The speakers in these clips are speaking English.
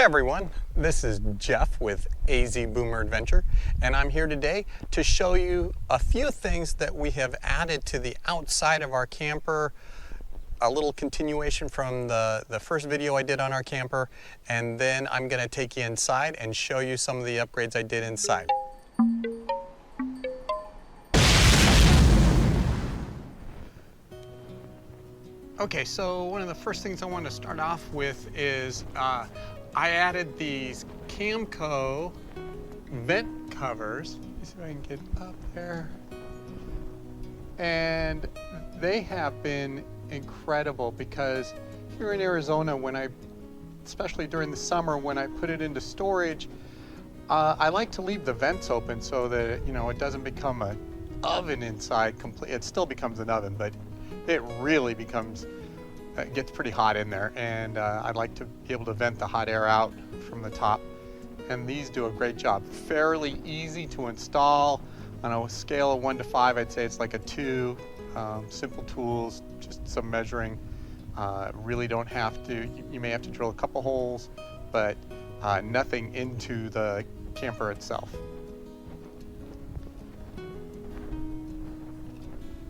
everyone, this is Jeff with AZ Boomer Adventure, and I'm here today to show you a few things that we have added to the outside of our camper, a little continuation from the first video I did on our camper, and then I'm going to take you inside and show you some of the upgrades I did inside. Okay, so one of the first things I want to start off with is I added these Camco vent covers. Let's see if I can get up there. And they have been incredible because here in Arizona, especially during the summer, when I put it into storage, I like to leave the vents open so that it doesn't become an oven inside. It still becomes an oven, but it really gets pretty hot in there, and I'd like to be able to vent the hot air out from the top, and these do a great job. Fairly easy to install. On a scale of 1 to 5, I'd say it's like a 2. Simple tools, just some measuring. Really don't have to, you may have to drill a couple holes, but nothing into the camper itself.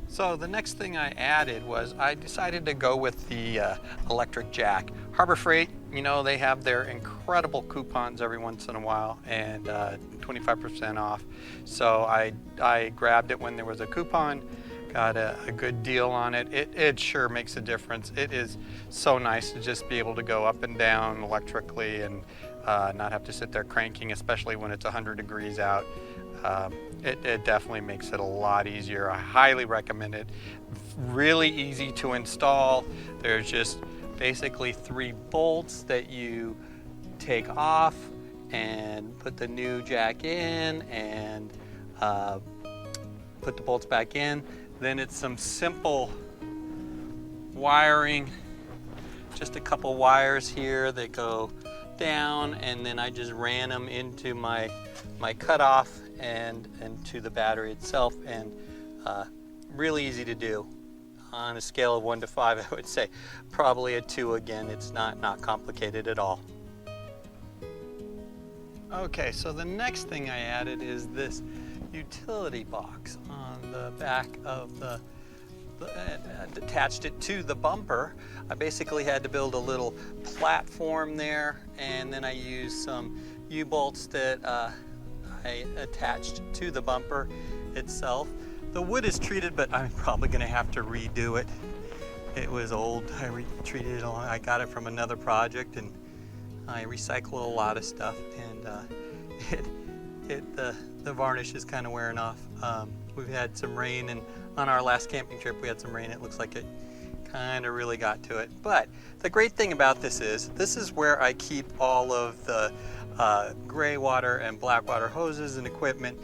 So the next thing I added was I decided to go with the electric jack. Harbor Freight, they have their incredible coupons every once in a while, and 25% off. So I grabbed it when there was a coupon, got a good deal on it. It sure makes a difference. It is so nice to just be able to go up and down electrically and not have to sit there cranking, especially when it's 100 degrees out. It definitely makes it a lot easier. I highly recommend it. Really easy to install. There's just basically 3 bolts that you take off and put the new jack in and put the bolts back in. Then it's some simple wiring, just a couple wires here that go down, and then I just ran them into my cutoff and to the battery itself, and really easy to do. On a scale of 1 to 5, I would say probably a 2 again. It's not complicated at all. Okay, so the next thing I added is this utility box on the back of attached it to the bumper. I basically had to build a little platform there, and then I used some U-bolts that I attached to the bumper itself. The wood is treated, but I'm probably going to have to redo it. It was old. I treated it. I got it from another project, and I recycle a lot of stuff, and the varnish is kind of wearing off. We've had some rain, and on our last camping trip we had some rain. It looks like it kind of really got to it. But the great thing about this is where I keep all of the gray water and black water hoses and equipment.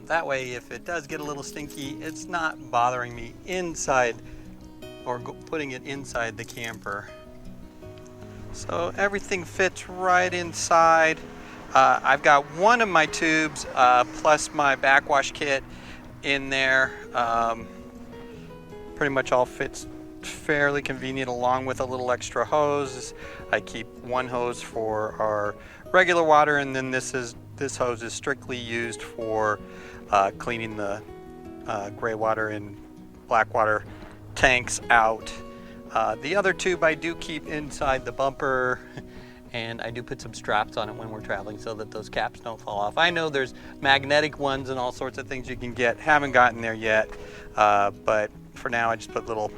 That way, if it does get a little stinky, it's not bothering me inside or putting it inside the camper. So everything fits right inside. I've got one of my tubes plus my backwash kit in there. Pretty much all fits fairly convenient, along with a little extra hose. I keep one hose for our regular water, and then this hose is strictly used for cleaning the gray water and black water tanks out. The other tube I do keep inside the bumper, and I do put some straps on it when we're traveling so that those caps don't fall off. I know there's magnetic ones and all sorts of things you can get. Haven't gotten there yet, but for now I just put little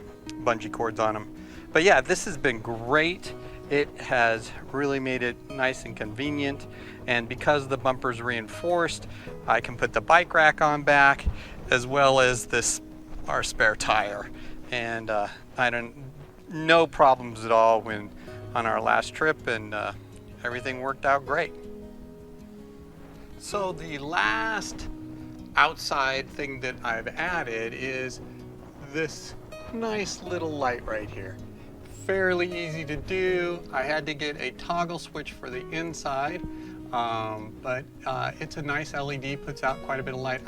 bungee cords on them. But yeah, this has been great. It has really made it nice and convenient, and because the bumper's reinforced, I can put the bike rack on back as well as our spare tire, and no problems at all on our last trip, and everything worked out great. So the last outside thing that I've added is this nice little light right here. Fairly easy to do. I had to get a toggle switch for the inside, but it's a nice LED, puts out quite a bit of light.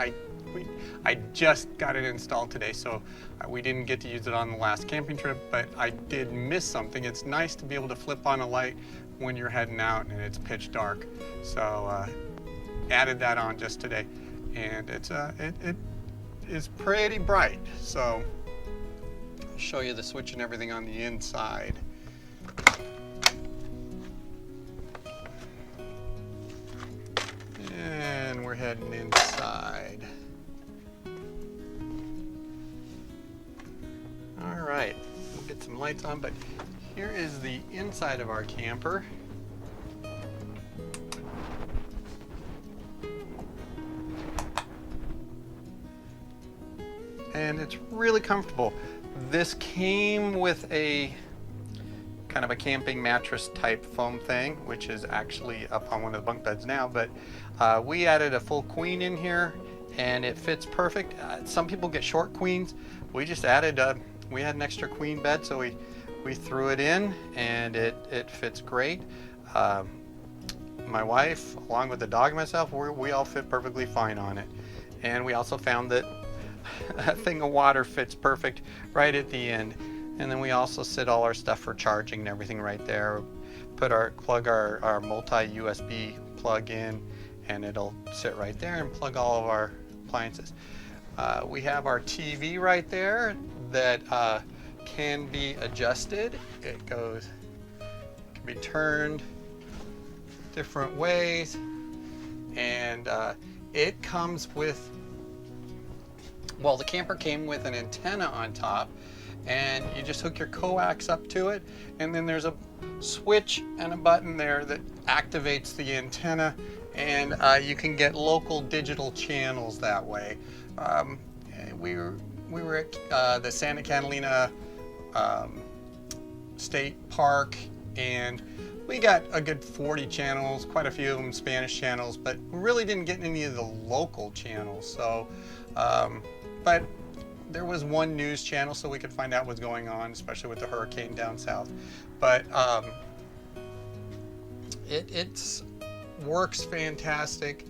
I just got it installed today, so we didn't get to use it on the last camping trip, but I did miss something. It's nice to be able to flip on a light when you're heading out and it's pitch dark. So added that on just today, and it is pretty bright. So I'll show you the switch and everything on the inside. And we're heading inside. All right, we'll get some lights on, but here is the inside of our camper. And it's really comfortable. This came with a kind of a camping mattress type foam thing, which is actually up on one of the bunk beds now, but we added a full queen in here and it fits perfect. Some people get short queens. We just added we had an extra queen bed, so we threw it in, and it fits great. My wife, along with the dog and myself, we all fit perfectly fine on it. And we also found that a thing of water fits perfect right at the end. And then we also sit all our stuff for charging and everything right there. Plug our multi-USB plug in, and it'll sit right there and plug all of our appliances. We have our TV right there that can be adjusted. It can be turned different ways, and it comes with, well, the camper came with an antenna on top, and you just hook your coax up to it, and then there's a switch and a button there that activates the antenna, and you can get local digital channels that way. We were at the Santa Catalina State Park, and we got a good 40 channels, quite a few of them Spanish channels, but we really didn't get any of the local channels. So, but there was one news channel so we could find out what's going on, especially with the hurricane down south. But it works fantastic,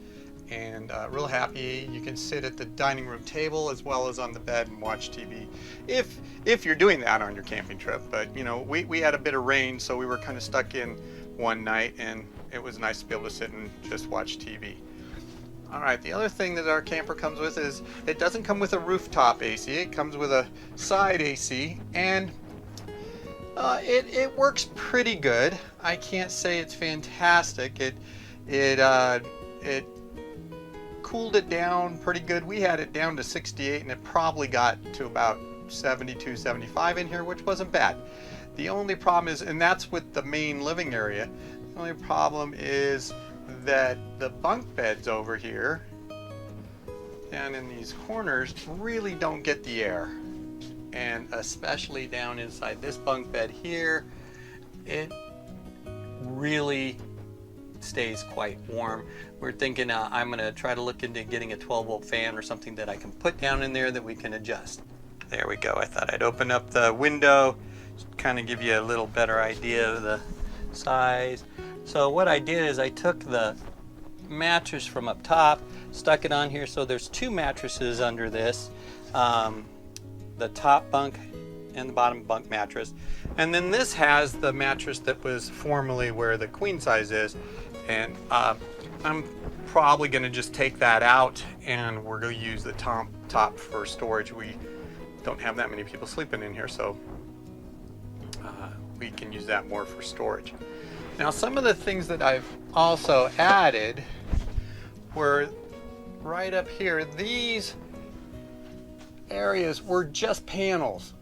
and real happy. You can sit at the dining room table as well as on the bed and watch TV if you're doing that on your camping trip. But you know, we had a bit of rain, so we were kind of stuck in one night, and it was nice to be able to sit and just watch TV. All right, the other thing that our camper comes with is it doesn't come with a rooftop AC. It comes with a side AC, and it works pretty good. I can't say it's fantastic. It cooled it down pretty good. We had it down to 68, and it probably got to about 72, 75 in here, which wasn't bad. The only problem is, and that's with the main living area, the only problem is that the bunk beds over here, down in these corners, really don't get the air. And especially down inside this bunk bed here, it really stays quite warm. We're thinking I'm going to try to look into getting a 12-volt fan or something that I can put down in there that we can adjust. There we go. I thought I'd open up the window, kind of give you a little better idea of the size. So what I did is I took the mattress from up top, stuck it on here, so there's two mattresses under this, the top bunk and the bottom bunk mattress. And then this has the mattress that was formerly where the queen size is, and I'm probably going to just take that out, and we're going to use the top for storage. We don't have that many people sleeping in here, so we can use that more for storage. Now, some of the things that I've also added were right up here. These areas were just panels.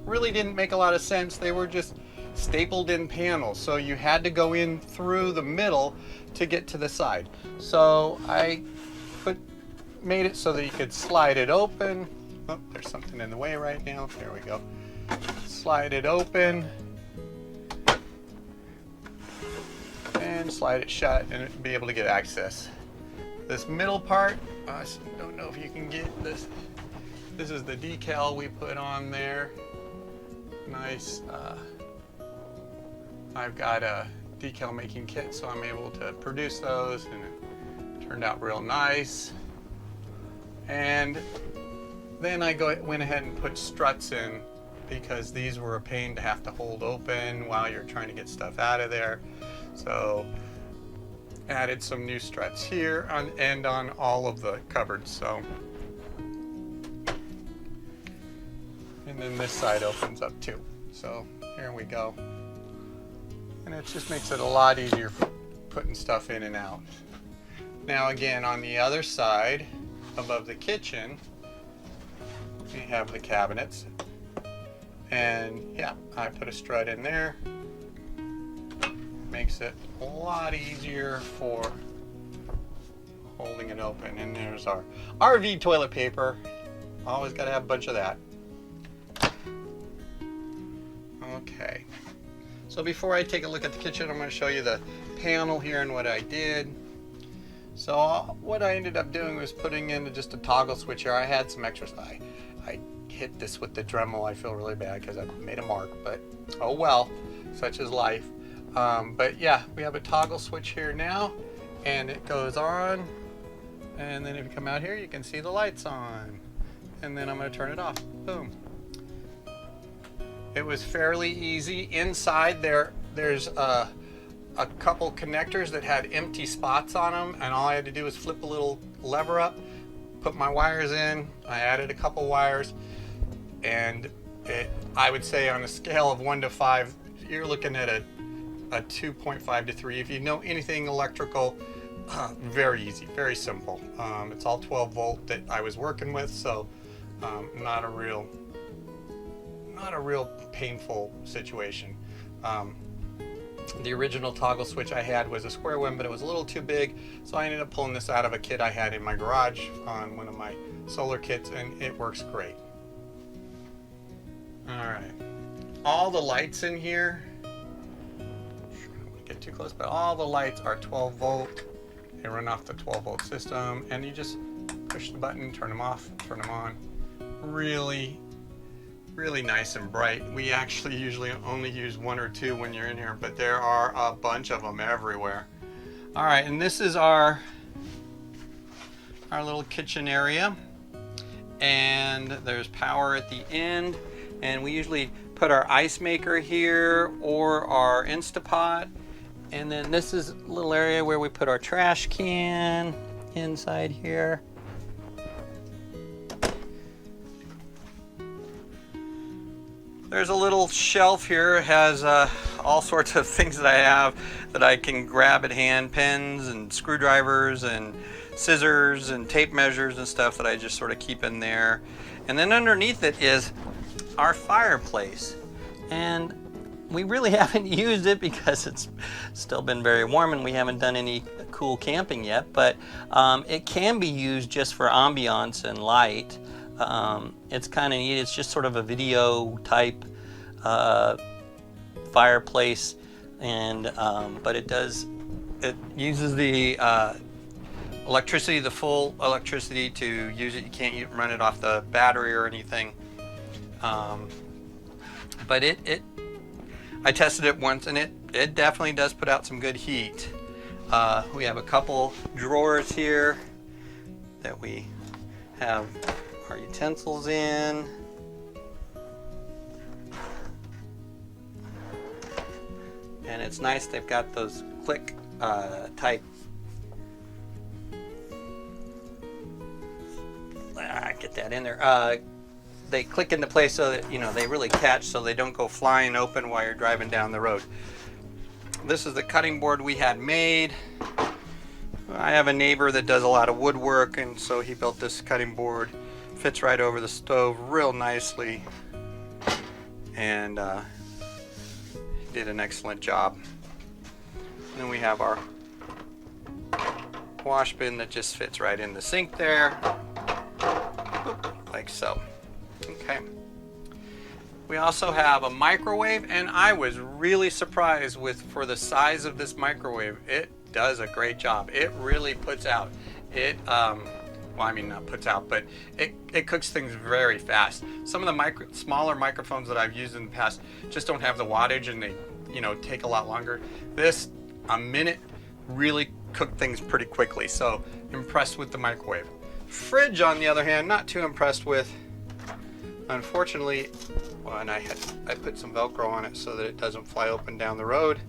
Really didn't make a lot of sense. They were just stapled in panels, so you had to go in through the middle to get to the side. So I made it so that you could slide it open. Oh, there's something in the way right now. There we go. Slide it open and slide it shut, and be able to get access. This middle part, I don't know if you can get this. This is the decal we put on there. Nice. I've got a decal making kit, so I'm able to produce those, and it turned out real nice. And then I went ahead and put struts in because these were a pain to have to hold open while you're trying to get stuff out of there. So added some new struts here and on all of the cupboards. So, and then this side opens up too. So here we go. And it just makes it a lot easier for putting stuff in and out. Now again, on the other side, above the kitchen, we have the cabinets. And yeah, I put a strut in there. Makes it a lot easier for holding it open. And there's our RV toilet paper. Always got to have a bunch of that. Okay. So before I take a look at the kitchen, I'm going to show you the panel here and what I did. So what I ended up doing was putting in just a toggle switch here. I had some extras. I hit this with the Dremel. I feel really bad because I made a mark, but oh well, such is life. But yeah, we have a toggle switch here now, and it goes on, and then if you come out here, you can see the lights on, and then I'm going to turn it off. Boom. It was fairly easy. Inside there's a couple connectors that had empty spots on them, and all I had to do was flip a little lever up, put my wires in. I added a couple wires, and I would say on a scale of 1 to 5, you're looking at a 2.5 to 3. If you know anything electrical, very easy, very simple. It's all 12 volt that I was working with, so not a real painful situation. The original toggle switch I had was a square one, but it was a little too big, so I ended up pulling this out of a kit I had in my garage on one of my solar kits, and it works great. Alright, all the lights in here, I don't want to get too close, but all the lights are 12 volt. They run off the 12 volt system, and you just push the button, turn them off, turn them on. Really nice and bright. We actually usually only use 1 or 2 when you're in here, but there are a bunch of them everywhere. All right, and this is our little kitchen area, and there's power at the end, and we usually put our ice maker here or our Instapot, and then this is a little area where we put our trash can inside here. There's a little shelf here. It has all sorts of things that I have that I can grab at hand, pens and screwdrivers and scissors and tape measures and stuff that I just sort of keep in there. And then underneath it is our fireplace. And we really haven't used it because it's still been very warm and we haven't done any cool camping yet, but it can be used just for ambiance and light. It's kind of neat. It's just sort of a video type fireplace, and but it uses the electricity, the full electricity to use it. You can't run it off the battery or anything. But I tested it once, and it definitely does put out some good heat. We have a couple drawers here that we have our utensils in. And it's nice, they've got those click type, get that in there. They click into place so that, you know, they really catch so they don't go flying open while you're driving down the road. This is the cutting board we had made. I have a neighbor that does a lot of woodwork, and so he built this cutting board. Fits right over the stove real nicely, and he did an excellent job. And then we have our wash bin that just fits right in the sink there, like so. Okay. We also have a microwave, and I was really surprised for the size of this microwave. It does a great job. It really puts out. Well, I mean, not puts out, but it cooks things very fast. Some of the smaller microphones that I've used in the past just don't have the wattage, and they, you know, take a lot longer. This, a minute, really cooked things pretty quickly. So impressed with the microwave. Fridge, on the other hand, not too impressed with. Unfortunately, Well, and I put some Velcro on it so that it doesn't fly open down the road.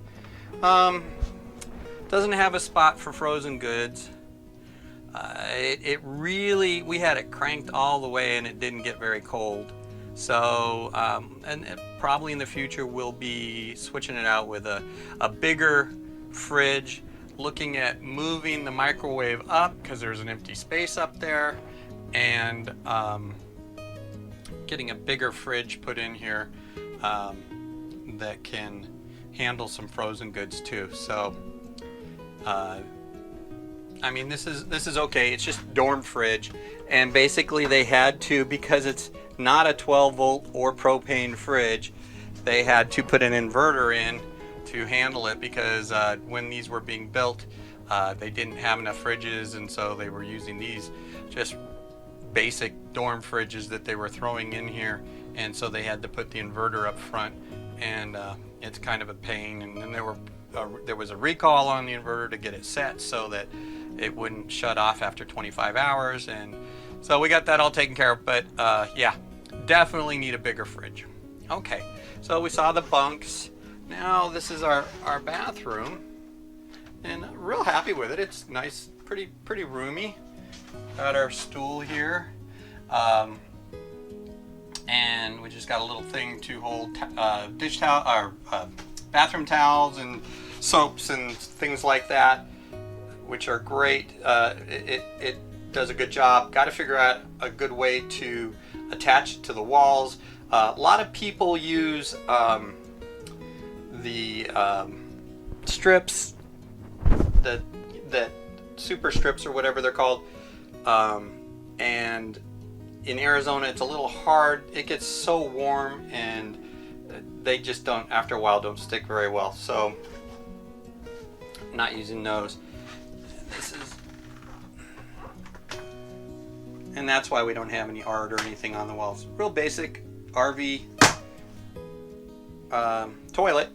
Doesn't have a spot for frozen goods. It really, we had it cranked all the way and it didn't get very cold. So, and probably in the future we'll be switching it out with a bigger fridge, looking at moving the microwave up because there's an empty space up there, and getting a bigger fridge put in here that can handle some frozen goods too. So, I mean, this is okay. It's just dorm fridge, and basically they had to, because it's not a 12 volt or propane fridge, they had to put an inverter in to handle it, because when these were being built, they didn't have enough fridges, and so they were using these just basic dorm fridges that they were throwing in here, and so they had to put the inverter up front, and it's kind of a pain. And then there was a recall on the inverter to get it set so that it wouldn't shut off after 25 hours, and so we got that all taken care of. But yeah, definitely need a bigger fridge. Okay, so we saw the bunks. Now this is our bathroom, and real happy with it. It's nice, pretty roomy. Got our stool here, and we just got a little thing to hold dish towel or bathroom towels and soaps and things like that, which are great. It does a good job. Got to figure out a good way to attach it to the walls. A lot of people use the strips, that super strips or whatever they're called, and in Arizona it's a little hard. It gets so warm and they just don't, after a while, don't stick very well. So not using those. This is, and that's why we don't have any art or anything on the walls. Real basic RV toilet.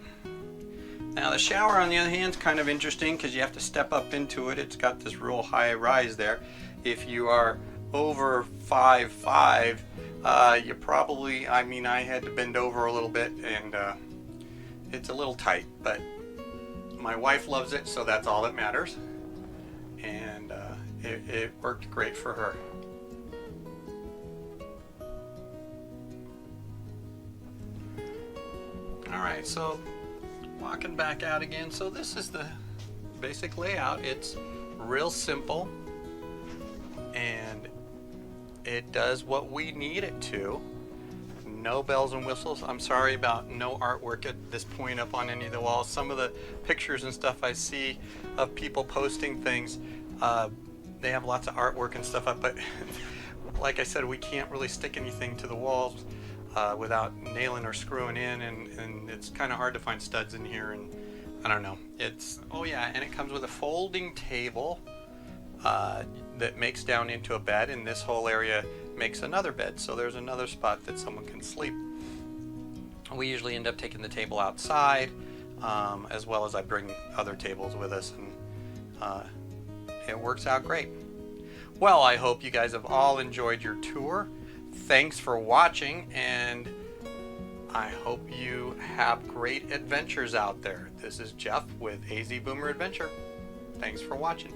Now the shower, on the other hand, is kind of interesting because you have to step up into it. It's got this real high rise there. If you are over 5'5", you probably, I mean, I had to bend over a little bit, and it's a little tight, but my wife loves it, so that's all that matters. And it worked great for her. Alright, so walking back out again. So this is the basic layout. It's real simple, and it does what we need it to. No bells and whistles. I'm sorry about no artwork at this point up on any of the walls. Some of the pictures and stuff I see of people posting things, they have lots of artwork and stuff up, but like I said, we can't really stick anything to the walls without nailing or screwing in, and it's kind of hard to find studs in here, and I don't know. It's, oh yeah, and it comes with a folding table that makes down into a bed, and this whole area makes another bed, so there's another spot that someone can sleep. We usually end up taking the table outside, as well as I bring other tables with us, and it works out great. Well, I hope you guys have all enjoyed your tour. Thanks for watching, and I hope you have great adventures out there. This is Jeff with AZ Boomer Adventure. Thanks for watching.